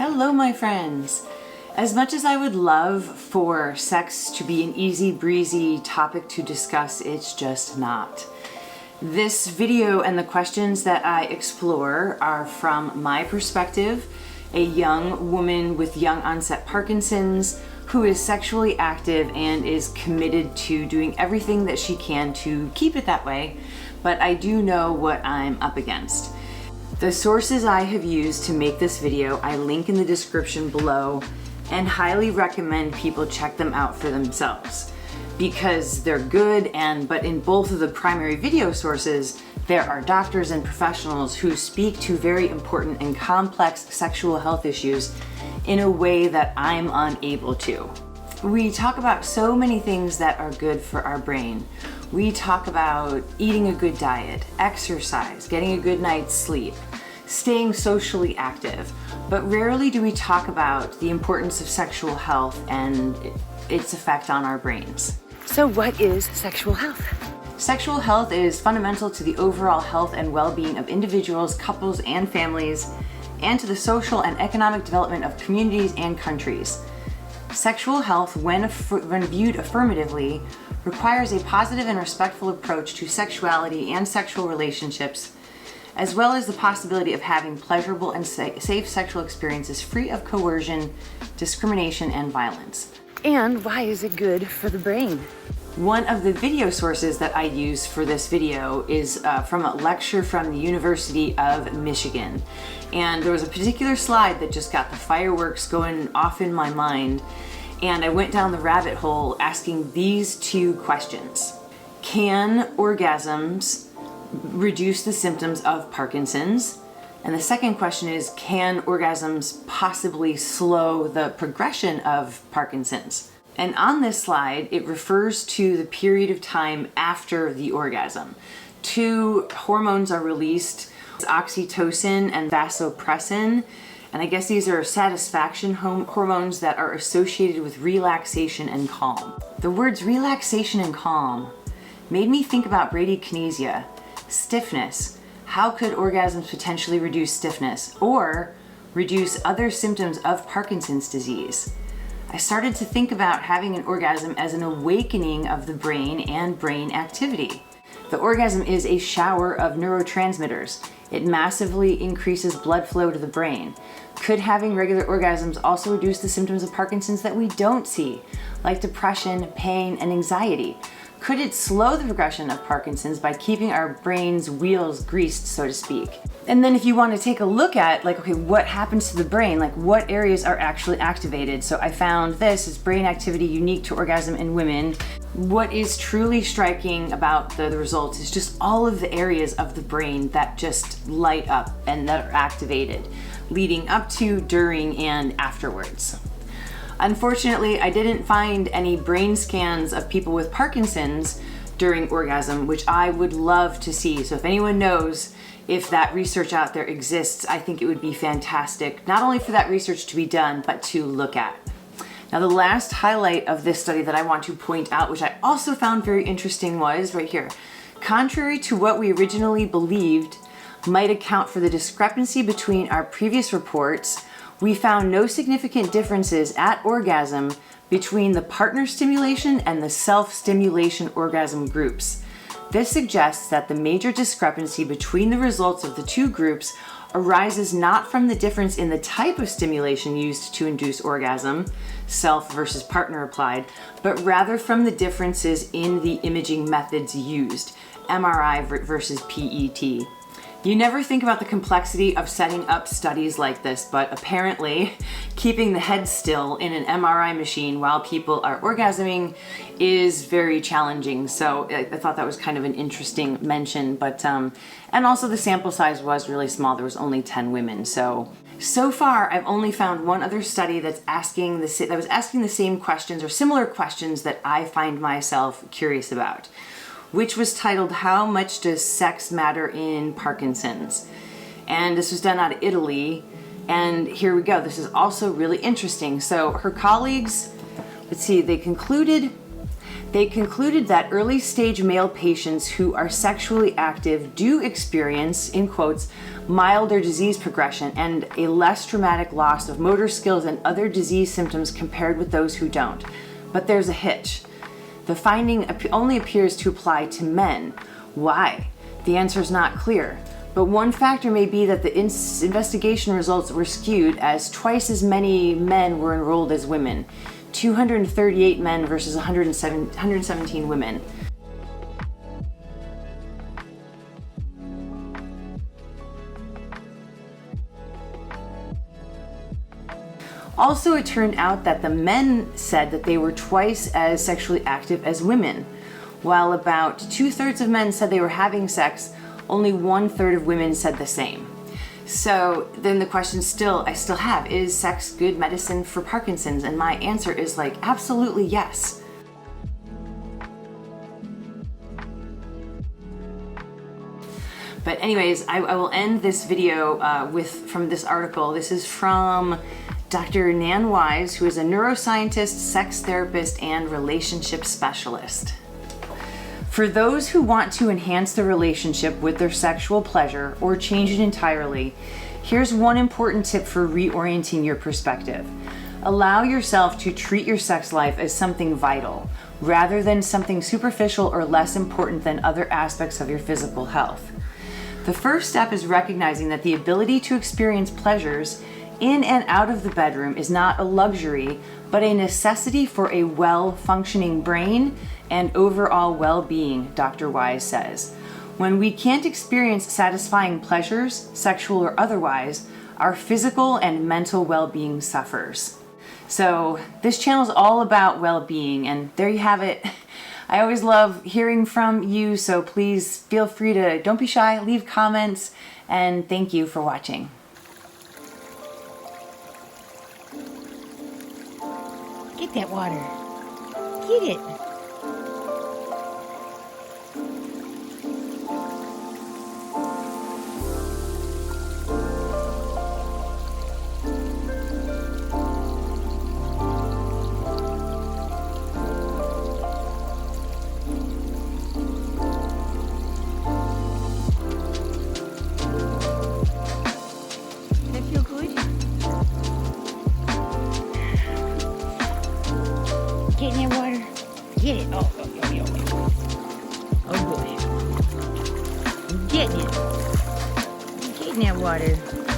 Hello, my friends. As much as I would love for sex to be an easy breezy topic to discuss, it's just not. This video and the questions that I explore are from my perspective, a young woman with young onset Parkinson's who is sexually active and is committed to doing everything that she can to keep it that way, but I do know what I'm up against. The sources I have used to make this video I link in the description below and highly recommend people check them out for themselves because they're good, but in both of the primary video sources there are doctors and professionals who speak to very important and complex sexual health issues in a way that I'm unable to. We talk about so many things that are good for our brain. We talk about eating a good diet, exercise, getting a good night's sleep, staying socially active, but rarely do we talk about the importance of sexual health and its effect on our brains. So what is sexual health? Sexual health is fundamental to the overall health and well-being of individuals, couples, and families, and to the social and economic development of communities and countries. Sexual health, when viewed affirmatively, requires a positive and respectful approach to sexuality and sexual relationships, as well as the possibility of having pleasurable and safe sexual experiences free of coercion, discrimination, and violence. And why is it good for the brain? One of the video sources that I use for this video is from a lecture from the University of Michigan. And there was a particular slide that just got the fireworks going off in my mind. And I went down the rabbit hole asking these two questions. Can orgasms reduce the symptoms of Parkinson's? And the second question is, can orgasms possibly slow the progression of Parkinson's? And on this slide, it refers to the period of time after the orgasm. Two hormones are released, oxytocin and vasopressin. And I guess these are satisfaction hormones that are associated with relaxation and calm. The words relaxation and calm made me think about bradykinesia, stiffness. How could orgasms potentially reduce stiffness or reduce other symptoms of Parkinson's disease? I started to think about having an orgasm as an awakening of the brain and brain activity. The orgasm is a shower of neurotransmitters. It massively increases blood flow to the brain. Could having regular orgasms also reduce the symptoms of Parkinson's that we don't see, like depression, pain, and anxiety? Could it slow the progression of Parkinson's by keeping our brain's wheels greased, so to speak? And then if you want to take a look at, what happens to the brain? What areas are actually activated? So I found this is brain activity unique to orgasm in women. What is truly striking about the results is just all of the areas of the brain that just light up and that are activated, leading up to, during, and afterwards. Unfortunately, I didn't find any brain scans of people with Parkinson's during orgasm, which I would love to see. So if anyone knows if that research out there exists, I think it would be fantastic, not only for that research to be done, but to look at. Now, the last highlight of this study that I want to point out, which I also found very interesting, was right here. Contrary to what we originally believed might account for the discrepancy between our previous reports, we found no significant differences at orgasm between the partner stimulation and the self-stimulation orgasm groups. This suggests that the major discrepancy between the results of the two groups arises not from the difference in the type of stimulation used to induce orgasm, self versus partner applied, but rather from the differences in the imaging methods used, MRI versus PET. You never think about the complexity of setting up studies like this, but apparently keeping the head still in an MRI machine while people are orgasming is very challenging. So I thought that was kind of an interesting mention, but and also the sample size was really small. There was only 10 women. So far I've only found one other study that was asking the same questions or similar questions that I find myself curious about, which was titled, How Much Does Sex Matter in Parkinson's? And this was done out of Italy. And here we go. This is also really interesting. So her colleagues, they concluded that early stage male patients who are sexually active do experience, in quotes, milder disease progression, and a less dramatic loss of motor skills and other disease symptoms compared with those who don't. But there's a hitch. The finding only appears to apply to men. Why? The answer is not clear. But one factor may be that the investigation results were skewed, as twice as many men were enrolled as women. 238 men versus 117 women. Also, it turned out that the men said that they were twice as sexually active as women. While about 2/3 of men said they were having sex, only 1/3 of women said the same. So then the question I still have, is sex good medicine for Parkinson's? And my answer is absolutely yes. But anyways, I will end this video from this article. This is from Dr. Nan Wise, who is a neuroscientist, sex therapist, and relationship specialist. For those who want to enhance the relationship with their sexual pleasure or change it entirely, here's one important tip for reorienting your perspective. Allow yourself to treat your sex life as something vital, rather than something superficial or less important than other aspects of your physical health. The first step is recognizing that the ability to experience pleasures in and out of the bedroom is not a luxury, but a necessity for a well-functioning brain and overall well-being, Dr. Wise says. When we can't experience satisfying pleasures, sexual or otherwise, our physical and mental well-being suffers. So this channel is all about well-being, and there you have it. I always love hearing from you, so please feel free to, don't be shy, leave comments, and thank you for watching. Get that water. Get it. That feel good? Get in that water. Get it. Oh. Oh boy. Get in it. Get in that water.